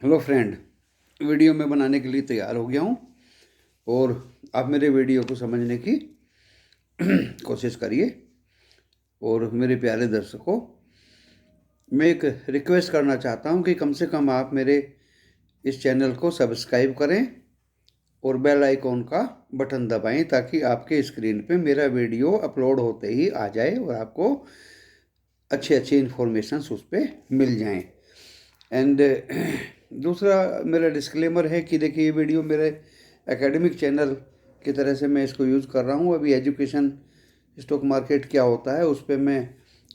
Hello friend, video में बनाने के लिए तैयार हो गया हूँ और आप मेरे वीडियो को समझने की कोशिश करिए। और मेरे प्यारे दर्शकों, मैं एक रिक्वेस्ट करना चाहता हूँ कि कम से कम आप मेरे इस चैनल को सब्सक्राइब करें और बेल आइकॉन का बटन दबाएं ताकि आपके स्क्रीन पे मेरा वीडियो अपलोड होते ही आ जाए और आपको अच्छे अच्छे इन्फॉर्मेशंस उस पर मिल जाएं। एंड दूसरा मेरा डिस्क्लेमर है कि देखिए, ये वीडियो मेरे एकेडमिक चैनल की तरह से मैं इसको यूज़ कर रहा हूँ। अभी एजुकेशन, स्टॉक मार्केट क्या होता है उस पर मैं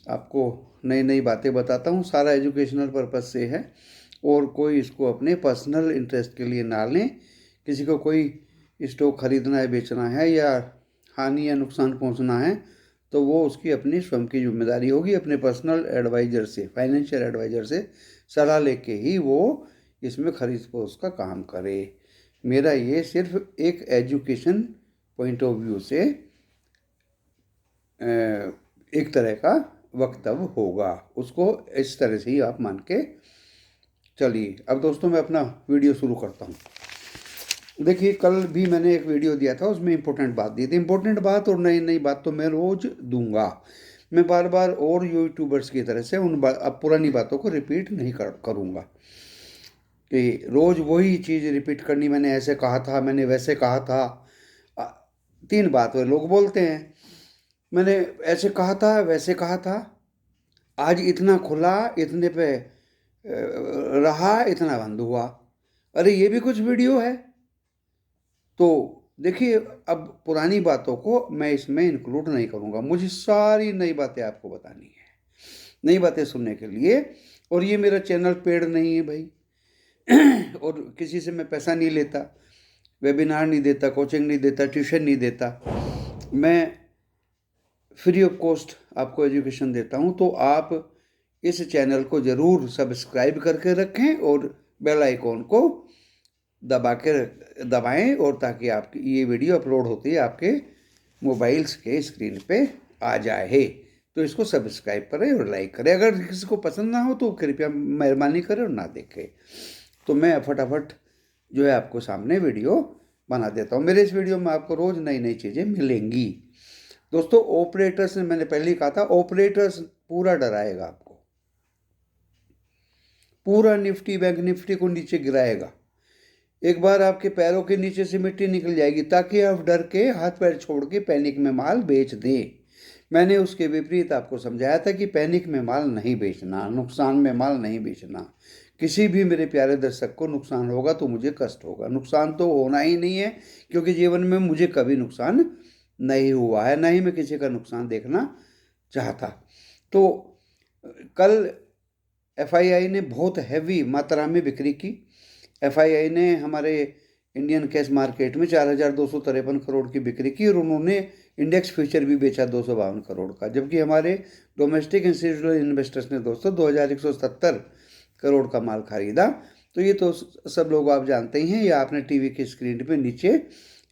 आपको नई नई बातें बताता हूँ। सारा एजुकेशनल पर्पज़ से है और कोई इसको अपने पर्सनल इंटरेस्ट के लिए ना लें। किसी को कोई स्टॉक खरीदना है, बेचना है या हानि या नुकसान पहुँचना है तो वो उसकी अपनी स्वयं की जिम्मेदारी होगी। अपने पर्सनल एडवाइज़र से, फाइनेंशियल एडवाइज़र से सलाह लेके ही वो इसमें खरीद फरोख्त का काम करे। मेरा ये सिर्फ एक एजुकेशन पॉइंट ऑफ व्यू से एक तरह का वक्तव्य होगा, उसको इस तरह से ही आप मान के चलिए। अब दोस्तों, मैं अपना वीडियो शुरू करता हूँ। देखिए, कल भी मैंने एक वीडियो दिया था, उसमें इम्पोर्टेंट बात दी थी। इम्पोर्टेंट बात और नई नई बात तो मैं रोज़ दूंगा। मैं बार बार और यूट्यूबर्स की तरह से अब पुरानी बातों को रिपीट नहीं करूँगा कि रोज़ वही चीज़ रिपीट करनी। मैंने ऐसे कहा था, मैंने वैसे कहा था। अ, तीन बात वे लोग बोलते हैं, मैंने ऐसे कहा था, वैसे कहा था, आज इतना खुला, इतने पे रहा, इतना बंद हुआ। अरे ये भी कुछ वीडियो है। तो देखिए, अब पुरानी बातों को मैं इसमें इंक्लूड नहीं करूँगा। मुझे सारी नई बातें आपको बतानी है, नई बातें सुनने के लिए। और ये मेरा चैनल पेड नहीं है भाई और किसी से मैं पैसा नहीं लेता, वेबिनार नहीं देता, कोचिंग नहीं देता, ट्यूशन नहीं देता। मैं फ्री ऑफ कॉस्ट आपको एजुकेशन देता हूँ। तो आप इस चैनल को ज़रूर सब्सक्राइब करके रखें और बेल आइकॉन को दबाएं और ताकि आपकी ये वीडियो अपलोड होती है आपके मोबाइल्स के स्क्रीन पे आ जाए। तो इसको सब्सक्राइब करें और लाइक करें। अगर किसी को पसंद ना हो तो कृपया मेहरबानी करें और ना देखें। तो मैं फटाफट जो है आपको सामने वीडियो बना देता हूँ। मेरे इस वीडियो में आपको रोज़ नई नई चीज़ें मिलेंगी। दोस्तों, ऑपरेटर्स ने, मैंने पहले ही कहा था, ऑपरेटर्स पूरा डराएगा आपको, पूरा निफ्टी बैंक निफ्टी को नीचे गिराएगा। एक बार आपके पैरों के नीचे से मिट्टी निकल जाएगी ताकि आप डर के हाथ पैर छोड़ के पैनिक में माल बेच दें। मैंने उसके विपरीत आपको समझाया था कि पैनिक में माल नहीं बेचना, नुकसान में माल नहीं बेचना। किसी भी मेरे प्यारे दर्शक को नुकसान होगा तो मुझे कष्ट होगा। नुकसान तो होना ही नहीं है, क्योंकि जीवन में मुझे कभी नुकसान नहीं हुआ है, ना ही मैं किसी का नुकसान देखना चाहता। तो कल एफआईआई ने बहुत हैवी मात्रा में बिक्री की। एफआईआई ने हमारे इंडियन कैश मार्केट में 4,253 करोड़ की बिक्री की और उन्होंने इंडेक्स फ्यूचर भी बेचा 252 करोड़ का। जबकि हमारे डोमेस्टिक इंस्टीट्यूशनल इन्वेस्टर्स ने दोस्तों 2,170 करोड़ का माल खरीदा। तो ये तो सब लोग आप जानते ही हैं, या आपने टीवी की स्क्रीन पे नीचे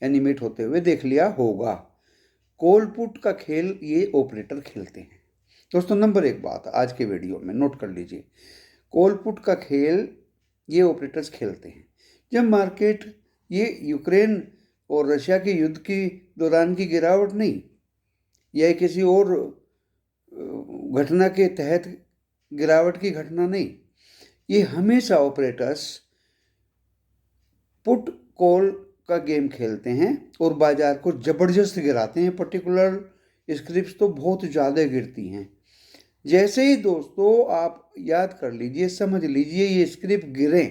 एनिमेट होते हुए देख लिया होगा। कॉल पुट का खेल ये ऑपरेटर खेलते हैं। दोस्तों, नंबर एक बात आज के वीडियो में नोट कर लीजिए, कॉल पुट का खेल ये ऑपरेटर्स खेलते हैं। जब मार्केट, ये यूक्रेन और रशिया के युद्ध के दौरान की गिरावट नहीं, यह किसी और घटना के तहत गिरावट की घटना नहीं, ये हमेशा ऑपरेटर्स पुट कॉल का गेम खेलते हैं और बाजार को ज़बरदस्त गिराते हैं। पर्टिकुलर स्क्रिप्ट्स तो बहुत ज़्यादा गिरती हैं। जैसे ही दोस्तों आप याद कर लीजिए, समझ लीजिए, ये स्क्रिप्ट गिरे,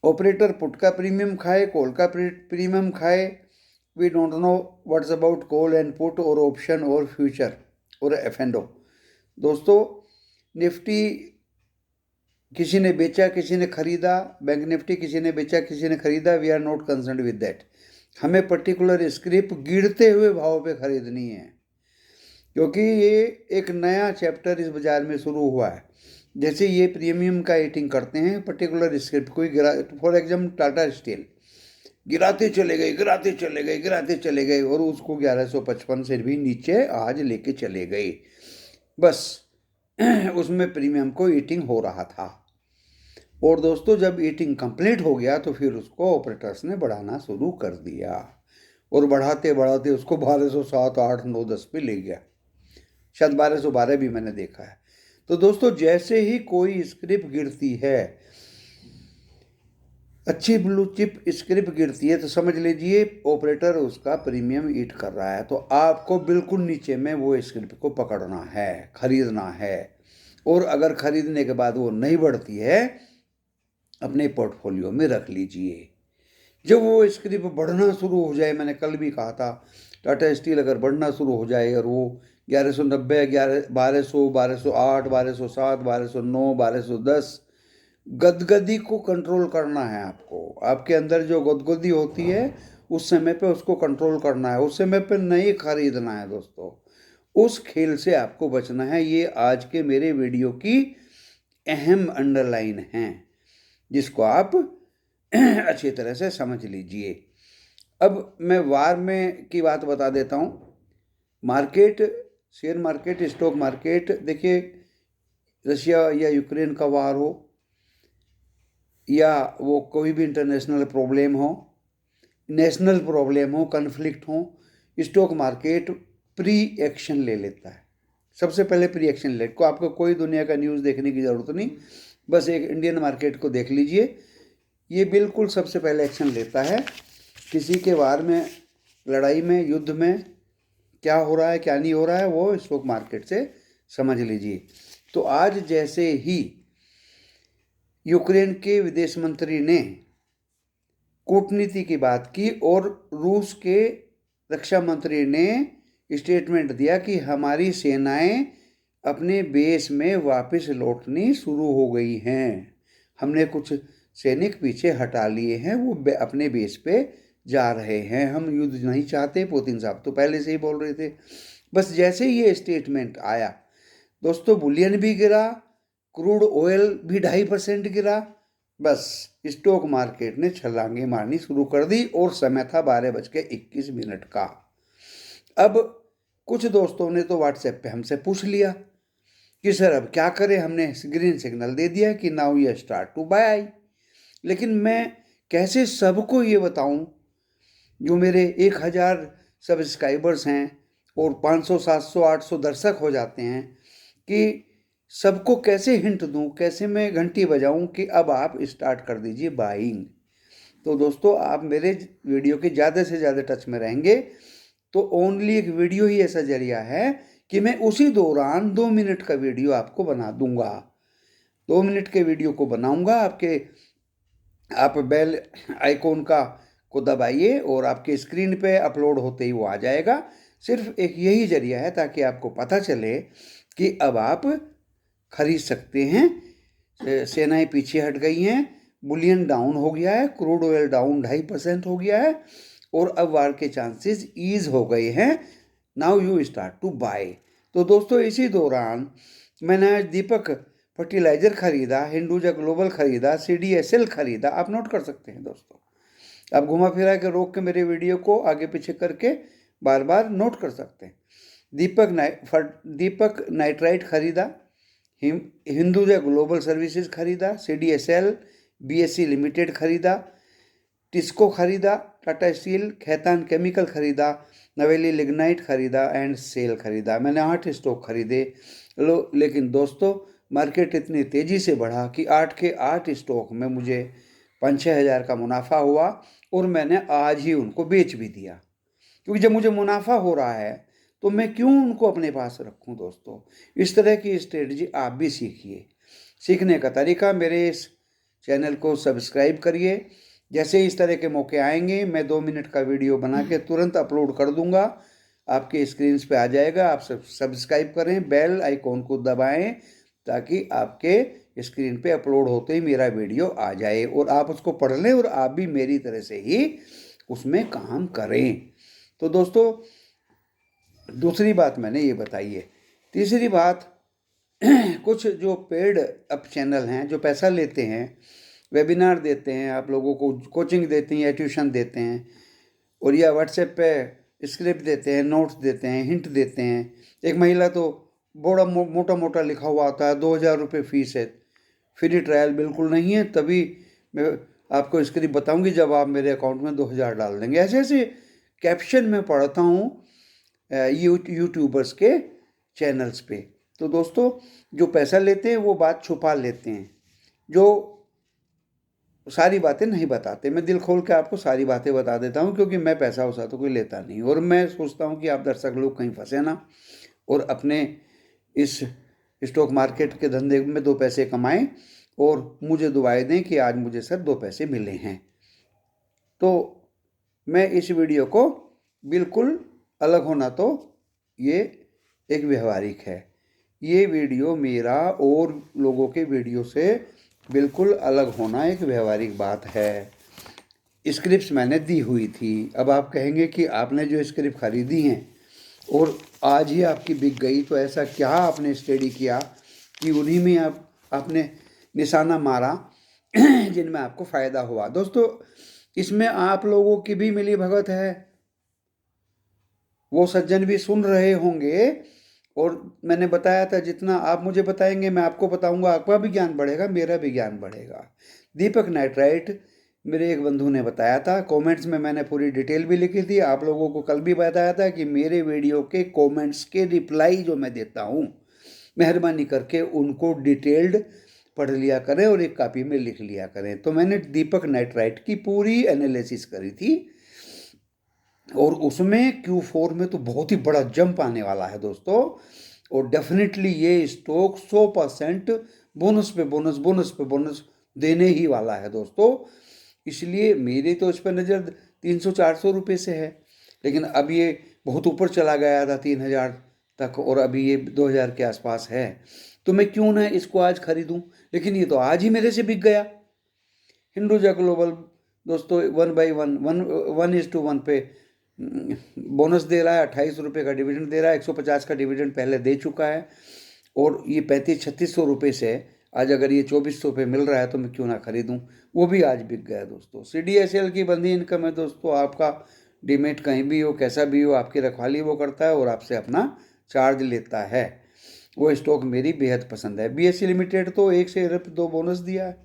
ऑपरेटर पुट का प्रीमियम खाए, कॉल का प्रीमियम खाए। We don't know what's about call and put और ऑप्शन और फ्यूचर और एफ एंड ओ। दोस्तों, निफ्टी किसी ने बेचा, किसी ने खरीदा, बैंक निफ्टी किसी ने बेचा, किसी ने खरीदा, we are not concern with that. हमें पर्टिकुलर स्क्रिप्ट गिरते हुए भाव पे खरीदनी है, क्योंकि ये एक नया चैप्टर इस बाजार में शुरू हुआ है। जैसे ये प्रीमियम का एटिंग करते हैं, पर्टिकुलर स्क्रिप्ट कोई गिरा, फॉर एग्जाम्पल टाटा स्टील गिराते चले गए, गिराते चले गए, गिराते चले गए और उसको 1155 से भी नीचे आज लेके चले गए। बस उसमें प्रीमियम को ईटिंग हो रहा था। और दोस्तों जब ईटिंग कंप्लीट हो गया तो फिर उसको ऑपरेटर्स ने बढ़ाना शुरू कर दिया, और बढ़ाते बढ़ाते उसको 1207, 8, 9, 10 पे ले गया। शायद 1212 भी मैंने देखा है। तो दोस्तों जैसे ही कोई स्क्रिप्ट गिरती है, अच्छी ब्लू चिप स्क्रिप्ट गिरती है, तो समझ लीजिए ऑपरेटर उसका प्रीमियम ईट कर रहा है। तो आपको बिल्कुल नीचे में वो स्क्रिप्ट को पकड़ना है, खरीदना है। और अगर खरीदने के बाद वो नहीं बढ़ती है, अपने पोर्टफोलियो में रख लीजिए। जब वो स्क्रिप्ट बढ़ना शुरू हो जाए, मैंने कल भी कहा था, टाटा स्टील अगर बढ़ना शुरू हो जाए और वो 1190, 1200, 1208, 1207, 1209, 1210, गदगदी को कंट्रोल करना है आपको। आपके अंदर जो गदगदी होती है उस समय पे उसको कंट्रोल करना है, उस समय पे नहीं खरीदना है दोस्तों। उस खेल से आपको बचना है। ये आज के मेरे वीडियो की अहम अंडरलाइन है, जिसको आप अच्छी तरह से समझ लीजिए। अब मैं वार में की बात बता देता हूँ। Market, share market, stock market, देखिए रशिया या यूक्रेन का वार हो या वो कोई भी इंटरनेशनल प्रॉब्लम हो, नेशनल प्रॉब्लम हो, कन्फ्लिक्ट हो, स्टॉक मार्केट प्री एक्शन ले लेता है। सबसे पहले प्री एक्शन ले को आपको कोई दुनिया का न्यूज़ देखने की ज़रूरत नहीं, बस एक इंडियन मार्केट को देख लीजिए। ये बिल्कुल सबसे पहले एक्शन लेता है। किसी के वार में, लड़ाई में, युद्ध में क्या हो रहा है क्या नहीं हो रहा है, वो स्टॉक मार्केट से समझ लीजिए। तो आज जैसे ही यूक्रेन के विदेश मंत्री ने कूटनीति की बात की और रूस के रक्षा मंत्री ने स्टेटमेंट दिया कि हमारी सेनाएं अपने बेस में वापस लौटनी शुरू हो गई हैं, हमने कुछ सैनिक पीछे हटा लिए हैं, वो अपने बेस पे जा रहे हैं, हम युद्ध नहीं चाहते। पुतिन साहब तो पहले से ही बोल रहे थे। बस जैसे ही ये स्टेटमेंट आया दोस्तों, बुलियन भी गिरा, क्रूड ऑयल भी 2.5% गिरा। बस स्टॉक मार्केट ने छलांगे मारनी शुरू कर दी और समय था 12:21 का। अब कुछ दोस्तों ने तो व्हाट्सएप पे हमसे पूछ लिया कि सर अब क्या करें, हमने ग्रीन सिग्नल दे दिया कि now you start to buy. लेकिन मैं कैसे सबको ये बताऊं, जो मेरे 1000 सब्सक्राइबर्स हैं और 500, 700, 800 दर्शक हो जाते हैं, कि सबको कैसे हिंट दूं, कैसे मैं घंटी बजाऊं कि अब आप स्टार्ट कर दीजिए बाइंग। तो दोस्तों आप मेरे वीडियो के ज़्यादा से ज़्यादा टच में रहेंगे तो ओनली एक वीडियो ही ऐसा जरिया है कि मैं उसी दौरान 2 मिनट का वीडियो आपको बना दूंगा। 2 मिनट के वीडियो को बनाऊंगा, आप बेल आइकॉन को दबाइए और आपके स्क्रीन पे अपलोड होते ही वो आ जाएगा। सिर्फ एक यही जरिया है ताकि आपको पता चले कि अब आप खरीद सकते हैं। सेनाएं पीछे हट गई हैं, बुलियन डाउन हो गया है, क्रूड ऑयल डाउन 2.5% हो गया है और अब वार के चांसेस ईज हो गए हैं। Now you start to buy. तो दोस्तों इसी दौरान मैंने आज दीपक फर्टिलाइजर खरीदा, हिंदुजा ग्लोबल खरीदा, CDSL खरीदा। आप नोट कर सकते हैं दोस्तों, आप घुमा फिरा के रोक के मेरे वीडियो को आगे पीछे करके बार बार नोट कर सकते हैं। दीपक नाइट्राइट खरीदा, हिंदुजा ग्लोबल सर्विसेज खरीदा, CDSL, BSE लिमिटेड खरीदा, टिस्को खरीदा, टाटा स्टील, खैतान केमिकल खरीदा, नवेली लिग्नाइट खरीदा एंड सेल खरीदा। मैंने 8 स्टॉक खरीदे। लेकिन दोस्तों मार्केट इतनी तेज़ी से बढ़ा कि 8 के 8 स्टॉक में मुझे 5-6 हज़ार का मुनाफा हुआ और मैंने आज ही उनको बेच भी दिया, क्योंकि जब मुझे मुनाफा हो रहा है तो मैं क्यों उनको अपने पास रखूं। दोस्तों इस तरह की स्ट्रेटजी आप भी सीखिए। सीखने का तरीका, मेरे इस चैनल को सब्सक्राइब करिए। जैसे इस तरह के मौके आएंगे मैं 2 मिनट का वीडियो बना के तुरंत अपलोड कर दूंगा, आपके स्क्रीन पे आ जाएगा। आप सब्सक्राइब करें, बेल आइकॉन को दबाएं ताकि आपके स्क्रीन पे अपलोड होते ही मेरा वीडियो आ जाए और आप उसको पढ़ लें और आप भी मेरी तरह से ही उसमें काम करें। तो दोस्तों दूसरी बात मैंने ये बताई है। तीसरी बात, कुछ जो पेड अप चैनल हैं जो पैसा लेते हैं, वेबिनार देते हैं, आप लोगों को कोचिंग देते हैं या ट्यूशन देते हैं, और या व्हाट्सएप पे स्क्रिप्ट देते हैं, नोट्स देते हैं, हिंट देते हैं। एक महिला तो बड़ा मोटा मोटा लिखा हुआ आता है 2,000 रुपये फ़ीस है। फ्री ट्रायल बिल्कुल नहीं है, तभी मैं आपको स्क्रिप्ट बताऊंगी जब आप मेरे अकाउंट में 2,000 डाल देंगे। ऐसे ऐसे कैप्शन मैं पढ़ता हूँ यूट्यूबर्स के चैनल्स पे। तो दोस्तों, जो पैसा लेते हैं वो बात छुपा लेते हैं, जो सारी बातें नहीं बताते। मैं दिल खोल के आपको सारी बातें बता देता हूँ, क्योंकि मैं पैसा वैसा तो कोई लेता नहीं, और मैं सोचता हूँ कि आप दर्शक लोग कहीं फंसे ना, और अपने इस स्टॉक मार्केट के धंधे में 2 पैसे कमाएं और मुझे दुआएं दें कि आज मुझे सर 2 पैसे मिले हैं। तो मैं इस वीडियो को बिल्कुल अलग होना, तो ये एक व्यवहारिक है। ये वीडियो मेरा और लोगों के वीडियो से बिल्कुल अलग होना एक व्यवहारिक बात है। स्क्रिप्ट्स मैंने दी हुई थी। अब आप कहेंगे कि आपने जो स्क्रिप्ट खरीदी हैं और आज ही आपकी बिक गई, तो ऐसा क्या आपने स्टडी किया कि उन्हीं में आपने निशाना मारा जिनमें आपको फ़ायदा हुआ। दोस्तों, इसमें आप लोगों की भी मिली भगत है। वो सज्जन भी सुन रहे होंगे, और मैंने बताया था जितना आप मुझे बताएंगे मैं आपको बताऊंगा, आपका भी ज्ञान बढ़ेगा, मेरा भी ज्ञान बढ़ेगा। दीपक नाइट्राइट मेरे एक बंधु ने बताया था, कमेंट्स में मैंने पूरी डिटेल भी लिखी थी। आप लोगों को कल भी बताया था कि मेरे वीडियो के कमेंट्स के रिप्लाई जो मैं देता हूँ, मेहरबानी करके उनको डिटेल्ड पढ़ लिया करें और एक कॉपी में लिख लिया करें। तो मैंने दीपक नाइट्राइट की पूरी एनालिसिस करी थी, और उसमें Q4 में तो बहुत ही बड़ा जंप आने वाला है दोस्तों, और डेफिनेटली ये स्टॉक 100% बोनस पे बोनस बोनस पे बोनस देने ही वाला है दोस्तों। इसलिए मेरी तो इस पर नज़र 300-400 रुपये से है, लेकिन अब ये बहुत ऊपर चला गया था 3,000 तक, और अभी ये 2,000 के आसपास है। तो मैं क्यों ना इसको आज खरीदूं, लेकिन ये तो आज ही मेरे से बिक गया। हिंदुजा ग्लोबल दोस्तों 1/1 पे बोनस दे रहा है, 28 रुपये का डिविडेंड दे रहा है, 150 का डिविडेंड पहले दे चुका है, और ये 3500-3600 रुपये से आज अगर ये 2400 पे मिल रहा है तो मैं क्यों ना खरीदूं। वो भी आज बिक गया दोस्तों। CDSL की बंदी इनकम है दोस्तों, आपका डीमेट कहीं भी हो, कैसा भी हो, आपकी रखवाली वो करता है और आपसे अपना चार्ज लेता है। वो स्टॉक मेरी बेहद पसंद है। BSE लिमिटेड तो 1 शेयर पे 2 बोनस दिया है,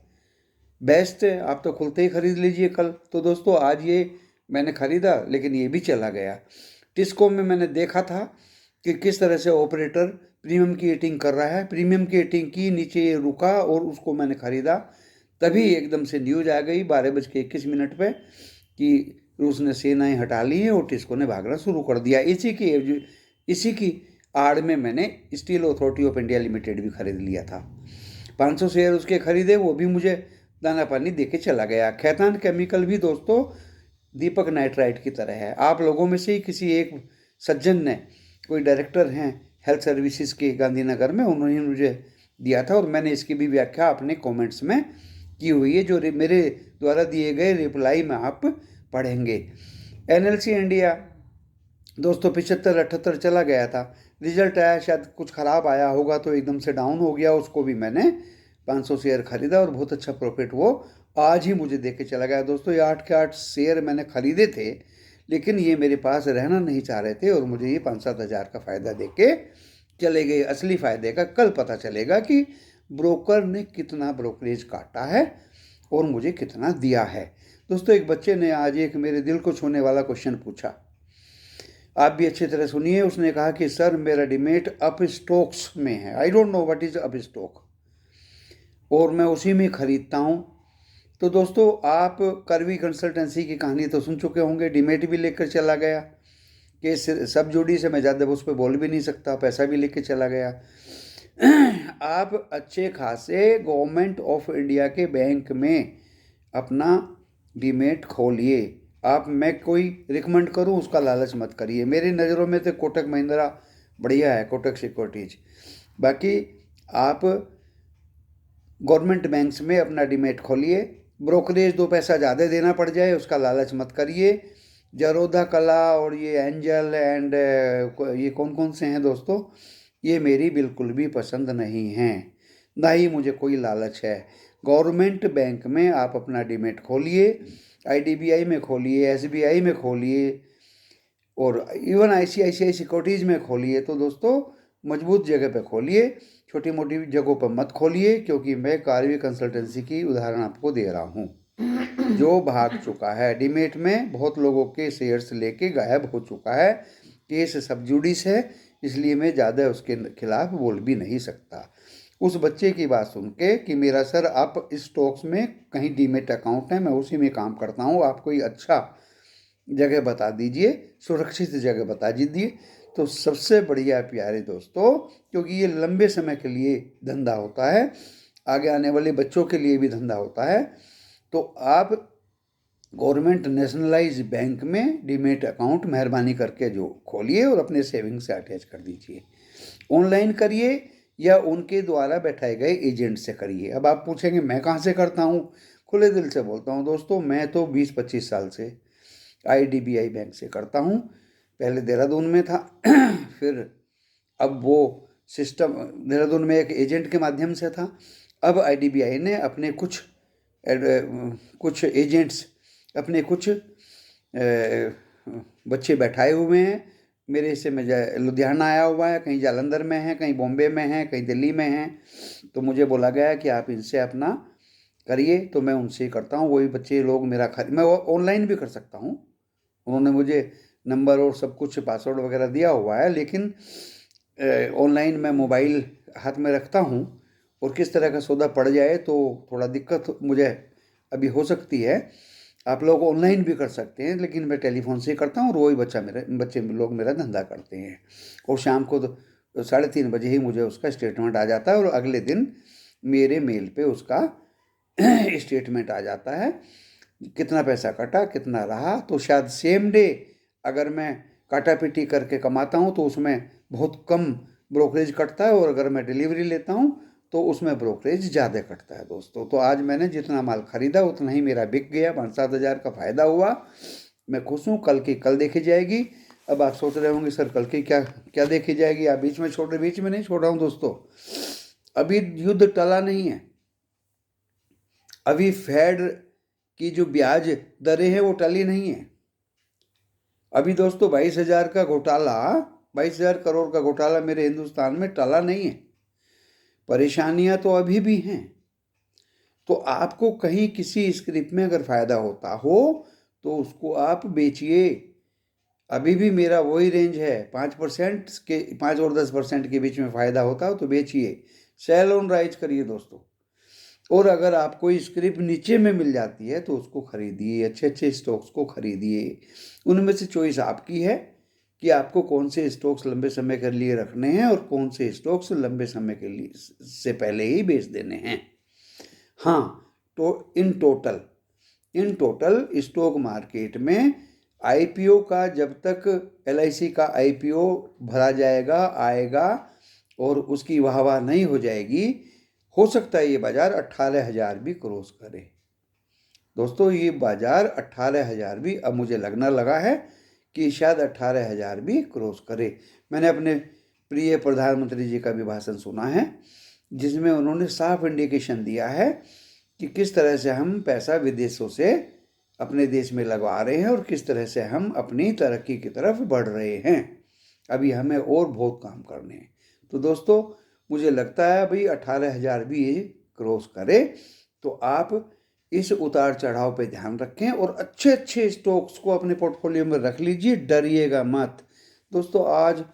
बेस्ट है। आप तो खुलते ही खरीद लीजिए कल। तो दोस्तों, आज ये मैंने ख़रीदा, लेकिन ये भी चला गया। टिस्को में मैंने देखा था कि किस तरह से ऑपरेटर प्रीमियम की एटिंग कर रहा है। प्रीमियम की एटिंग की, नीचे ये रुका और उसको मैंने ख़रीदा। तभी एकदम से न्यूज आ गई 12:21 पे कि रूस ने सेनाएं हटा ली हैं और टिस्को ने भागना शुरू कर दिया। इसी की आड़ में मैंने steel authority of India limited भी खरीद लिया था। 500 शेयर उसके खरीदे, वो भी मुझे दाना पानी दे के चला गया। खैतान केमिकल भी दोस्तों दीपक नाइट्राइट की तरह है। आप लोगों में से ही किसी एक सज्जन ने, कोई डायरेक्टर हैं हेल्थ सर्विसेज के गांधीनगर में, उन्होंने मुझे दिया था, और मैंने इसकी भी व्याख्या अपने कमेंट्स में की हुई है, जो मेरे द्वारा दिए गए रिप्लाई में आप पढ़ेंगे। NLC इंडिया दोस्तों 75-78 चला गया था। रिजल्ट आया, शायद कुछ ख़राब आया होगा तो एकदम से डाउन हो गया। उसको भी मैंने 500 शेयर खरीदा और बहुत अच्छा प्रॉफिट वो आज ही मुझे दे के चला गया दोस्तों। ये 8 के 8 शेयर मैंने खरीदे थे, लेकिन ये मेरे पास रहना नहीं चाह रहे थे, और मुझे ये 5-7 हज़ार का फ़ायदा दे के चले गए। असली फ़ायदे का कल पता चलेगा कि ब्रोकर ने कितना ब्रोकरेज काटा है और मुझे कितना दिया है। दोस्तों, एक बच्चे ने आज एक मेरे दिल को छूने वाला क्वेश्चन पूछा, आप भी अच्छी तरह सुनिए। उसने कहा कि सर मेरा डिमेट अप स्टॉक्स में है, I don't know what is up stock, और मैं उसी में ख़रीदता हूँ। तो दोस्तों, आप करवी कंसल्टेंसी की कहानी तो सुन चुके होंगे। डिमेट भी लेकर चला गया, कि सब जोड़ी से मैं ज़्यादा उस पर बोल भी नहीं सकता, पैसा भी लेकर चला गया। आप अच्छे खासे गवर्नमेंट ऑफ इंडिया के बैंक में अपना डीमेट खोलिए। मैं कोई रिकमेंड करूं उसका लालच मत करिए। मेरी नज़रों में तो कोटक महिंद्रा बढ़िया है, कोटक सिक्योरिटीज। बाकी आप गवर्नमेंट बैंक्स में अपना डीमेट खोलिए। ब्रोकरेज 2 पैसा ज़्यादा देना पड़ जाए उसका लालच मत करिए। जरोधा कला और ये एंजल एंड ये कौन कौन से हैं दोस्तों, ये मेरी बिल्कुल भी पसंद नहीं हैं, ना ही मुझे कोई लालच है। गवर्नमेंट बैंक में आप अपना डीमेट खोलिए, IDBI में खोलिए, SBI में खोलिए, और इवन ICICI सिक्योरिटीज़ में खोलिए। तो दोस्तों, मजबूत जगह पे खोलिए, छोटी मोटी जगहों पर मत खोलिए, क्योंकि मैं कार्वी कंसल्टेंसी की उदाहरण आपको दे रहा हूँ जो भाग चुका है। डीमेट में बहुत लोगों के शेयर्स लेके गायब हो चुका है। केस सब जुडिस है, इसलिए मैं ज़्यादा उसके खिलाफ बोल भी नहीं सकता। उस बच्चे की बात सुन के कि मेरा सर आप इस स्टॉक्स में कहीं डीमेट अकाउंट है, मैं उसी में काम करता हूँ, आप कोई अच्छा जगह बता दीजिए, सुरक्षित जगह बता दीजिए। तो सबसे बढ़िया प्यारे दोस्तों, क्योंकि ये लंबे समय के लिए धंधा होता है, आगे आने वाले बच्चों के लिए भी धंधा होता है, तो आप गवर्नमेंट नेशनलाइज बैंक में डीमेट अकाउंट मेहरबानी करके जो खोलिए और अपने सेविंग से अटैच कर दीजिए। ऑनलाइन करिए या उनके द्वारा बैठाए गए एजेंट से करिए। अब आप पूछेंगे मैं कहाँ से करता हूँ? खुले दिल से बोलता हूँ दोस्तों, मैं तो 20-25 साल से IDBI बैंक से करता हूँ। पहले देहरादून में था फिर अब वो सिस्टम देहरादून में एक एजेंट के माध्यम से था। अब IDBI ने अपने कुछ एजेंट्स, अपने कुछ बच्चे बैठाए हुए हैं। मेरे हिस्से में लुधियाना आया हुआ है, कहीं जालंधर में है, कहीं बॉम्बे में है, कहीं दिल्ली में है। तो मुझे बोला गया कि आप इनसे अपना करिए, तो मैं उनसे ही करता हूँ। वही बच्चे लोग मेरा मैं ऑनलाइन भी कर सकता हूँ। उन्होंने मुझे नंबर और सब कुछ पासवर्ड वगैरह दिया हुआ है, लेकिन ऑनलाइन मैं मोबाइल हाथ में रखता हूँ और किस तरह का सौदा पड़ जाए तो थोड़ा दिक्कत मुझे अभी हो सकती है। आप लोग ऑनलाइन भी कर सकते हैं, लेकिन मैं टेलीफोन से ही करता हूँ और वही बच्चे लोग मेरा धंधा करते हैं। और शाम को 3:30 बजे ही मुझे उसका स्टेटमेंट आ जाता है और अगले दिन मेरे मेल पे उसका स्टेटमेंट आ जाता है, कितना पैसा कटा, कितना रहा। तो शायद सेम डे अगर मैं काटा पीटी करके कमाता हूँ तो उसमें बहुत कम ब्रोकरेज कटता है, और अगर मैं डिलीवरी लेता हूँ तो उसमें ब्रोकरेज ज़्यादा कटता है दोस्तों। तो आज मैंने जितना माल खरीदा उतना ही मेरा बिक गया, 5-7 हज़ार का फ़ायदा हुआ। मैं खुश हूँ। कल की कल देखी जाएगी। अब आप सोच रहे होंगे सर कल की क्या क्या देखी जाएगी, आप बीच में नहीं छोड़ रहा हूँ दोस्तों। अभी युद्ध टला नहीं है, अभी फेड की जो ब्याज दरें हैं वो टली नहीं है। अभी दोस्तों 22,000 का घोटाला, 22,000 करोड़ का घोटाला मेरे हिंदुस्तान में टला नहीं है। परेशानियां तो अभी भी हैं। तो आपको कहीं किसी स्क्रिप्ट में अगर फ़ायदा होता हो तो उसको आप बेचिए। अभी भी मेरा वही रेंज है, 5% के 5 और 10% के बीच में फ़ायदा होता हो तो बेचिए, सेल ऑन राइज करिए दोस्तों। और अगर आपको स्क्रिप्ट नीचे में मिल जाती है तो उसको खरीदिए, अच्छे अच्छे स्टॉक्स को खरीदिए। उनमें से चॉइस आपकी है कि आपको कौन से स्टॉक्स लंबे समय के लिए रखने हैं और कौन से स्टॉक्स लंबे समय के लिए से पहले ही बेच देने हैं। हाँ, तो इन टोटल स्टॉक मार्केट में IPO का, जब तक LIC का IPO भरा जाएगा, आएगा और उसकी वाहवाह नहीं हो जाएगी, हो सकता है ये बाज़ार 18,000 भी क्रॉस करे। दोस्तों ये बाज़ार 18,000 भी अब मुझे लगना लगा है कि शायद 18,000 भी क्रॉस करे। मैंने अपने प्रिय प्रधानमंत्री जी का भी भाषण सुना है, जिसमें उन्होंने साफ इंडिकेशन दिया है कि किस तरह से हम पैसा विदेशों से अपने देश में लगवा रहे हैं और किस तरह से हम अपनी तरक्की की तरफ बढ़ रहे हैं। अभी हमें और बहुत काम करने हैं। तो दोस्तों मुझे लगता है भाई 18,000 भी क्रॉस करे तो आप इस उतार चढ़ाव पे ध्यान रखें और अच्छे अच्छे स्टॉक्स को अपने पोर्टफोलियो में रख लीजिए, डरिएगा मत। दोस्तों आज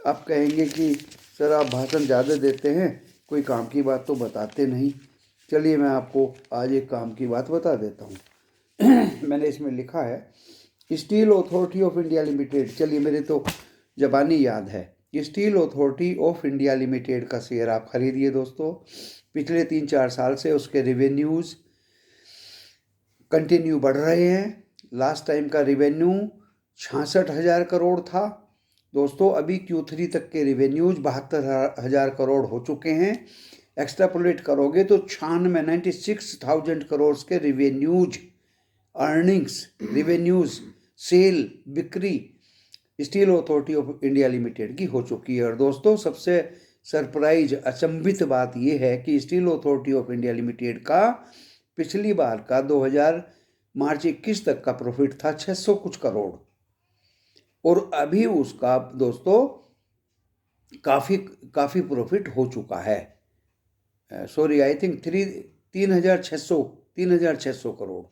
आप कहेंगे कि सर आप भाषण ज़्यादा देते हैं, कोई काम की बात तो बताते नहीं। चलिए मैं आपको आज एक काम की बात बता देता हूँ। मैंने इसमें लिखा है steel authority of India limited. चलिए मेरे तो ज़बानी याद है। Steel authority of India limited का शेयर आप खरीदिए दोस्तों। पिछले 3-4 साल से उसके रेवेन्यूज़ कंटिन्यू बढ़ रहे हैं। लास्ट टाइम का रेवेन्यू 66,000 करोड़ था दोस्तों। अभी Q3 तक के रेवेन्यूज 72,000 करोड़ हो चुके हैं। एक्स्ट्रापोलेट करोगे तो 96,000 करोड़ के रेवेन्यूज, अर्निंग्स, रेवेन्यूज, सेल, बिक्री steel authority of India limited की हो चुकी है। और दोस्तों सबसे सरप्राइज अचंभित बात यह है कि steel authority of India limited का पिछली बार का 2000 मार्च 21 तक का प्रॉफिट था 600 कुछ करोड़, और अभी उसका दोस्तों काफ़ी प्रॉफिट हो चुका है। सॉरी, आई थिंक 3,600 करोड़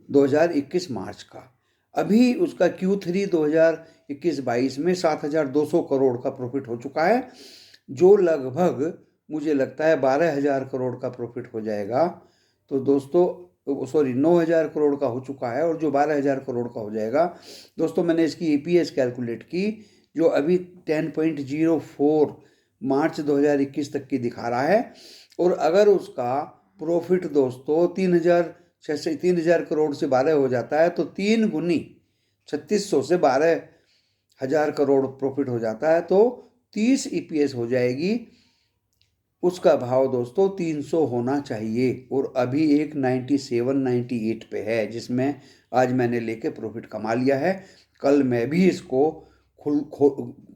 2021 मार्च का। अभी उसका Q3 2021-22 में 7,200 करोड़ का प्रॉफिट हो चुका है, जो लगभग मुझे लगता है 12,000 करोड़ का प्रॉफिट हो जाएगा। तो दोस्तों सॉरी 9,000 करोड़ का हो चुका है, और जो 12,000 करोड़ का हो जाएगा दोस्तों, मैंने इसकी EPS कैलकुलेट की, जो अभी 10.04 मार्च 2021 तक की दिखा रहा है। और अगर उसका प्रॉफिट दोस्तों 3,000 करोड़ से 12 हो जाता है, तो 3 गुनी 3,600 से 12,000 करोड़ प्रॉफिट हो जाता है, तो 30 EPS हो जाएगी। उसका भाव दोस्तों 300 होना चाहिए, और अभी एक 97-98 पे है, जिसमें आज मैंने लेके प्रॉफिट कमा लिया है। कल मैं भी इसको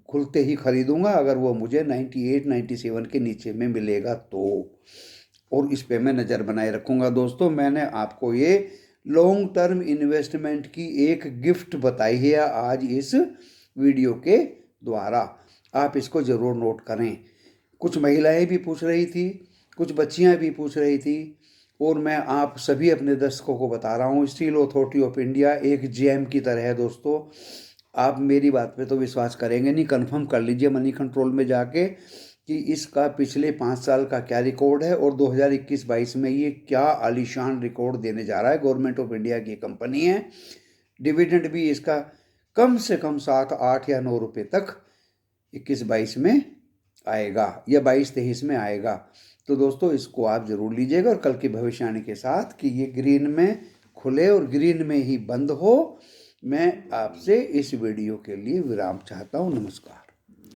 खुलते ही खरीदूंगा, अगर वो मुझे 98-97 के नीचे में मिलेगा तो, और इस पे मैं नज़र बनाए रखूंगा। दोस्तों, मैंने आपको ये लॉन्ग टर्म इन्वेस्टमेंट की एक गिफ्ट बताई है आज इस वीडियो के द्वारा। आप इसको ज़रूर नोट करें। कुछ महिलाएं भी पूछ रही थी, कुछ बच्चियां भी पूछ रही थी, और मैं आप सभी अपने दर्शकों को बता रहा हूँ, स्टील अथॉरिटी ऑफ इंडिया एक जेम की तरह है दोस्तों। आप मेरी बात पे तो विश्वास करेंगे नहीं, कंफर्म कर लीजिए मनी कंट्रोल में जाके कि इसका पिछले 5 साल का क्या रिकॉर्ड है, और 2021-22 में ये क्या आलीशान रिकॉर्ड देने जा रहा है। गवर्नमेंट ऑफ इंडिया की कंपनी है। डिविडेंड भी इसका कम से कम 7, 8 या 9 रुपये तक 21-22 में आएगा, या 22-23 में आएगा। तो दोस्तों, इसको आप ज़रूर लीजिएगा, और कल की भविष्यवाणी के साथ कि ये ग्रीन में खुले और ग्रीन में ही बंद हो, मैं आपसे इस वीडियो के लिए विराम चाहता हूँ। नमस्कार।